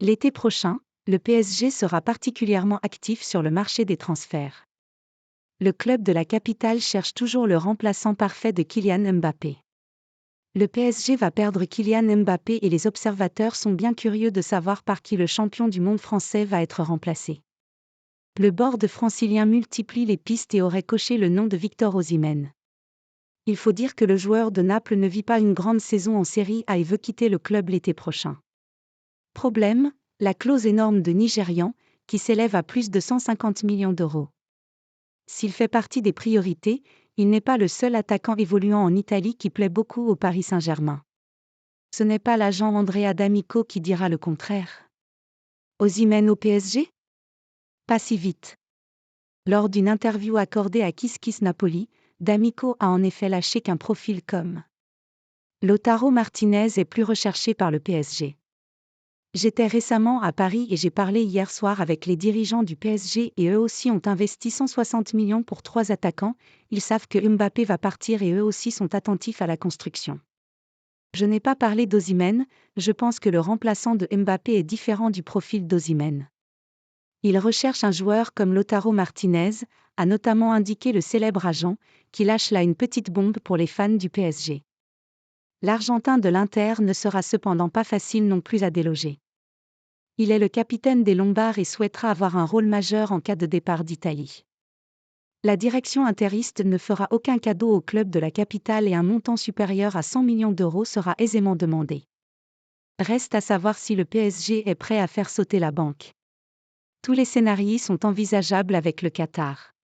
L'été prochain, le PSG sera particulièrement actif sur le marché des transferts. Le club de la capitale cherche toujours le remplaçant parfait de Kylian Mbappé. Le PSG va perdre Kylian Mbappé et les observateurs sont bien curieux de savoir par qui le champion du monde français va être remplacé. Le board francilien multiplie les pistes et aurait coché le nom de Victor Osimhen. Il faut dire que le joueur de Naples ne vit pas une grande saison en Série A et veut quitter le club l'été prochain. Problème, la clause énorme de Nigérian, qui s'élève à plus de 150 millions d'euros. S'il fait partie des priorités, il n'est pas le seul attaquant évoluant en Italie qui plaît beaucoup au Paris Saint-Germain. Ce n'est pas l'agent Andrea D'Amico qui dira le contraire. Osimhen au PSG ? Pas si vite. Lors d'une interview accordée à Kiss Kiss Napoli, D'Amico a en effet lâché qu'un profil comme Lautaro Martinez est plus recherché par le PSG. J'étais récemment à Paris et j'ai parlé hier soir avec les dirigeants du PSG et eux aussi ont investi 160 millions pour 3 attaquants, ils savent que Mbappé va partir et eux aussi sont attentifs à la construction. Je n'ai pas parlé d'Osimhen, je pense que le remplaçant de Mbappé est différent du profil d'Osimhen. Il recherche un joueur comme Lautaro Martinez, a notamment indiqué le célèbre agent, qui lâche là une petite bombe pour les fans du PSG. L'Argentin de l'Inter ne sera cependant pas facile non plus à déloger. Il est le capitaine des Lombards et souhaitera avoir un rôle majeur en cas de départ d'Italie. La direction interiste ne fera aucun cadeau au club de la capitale et un montant supérieur à 100 millions d'euros sera aisément demandé. Reste à savoir si le PSG est prêt à faire sauter la banque. Tous les scénarios sont envisageables avec le Qatar.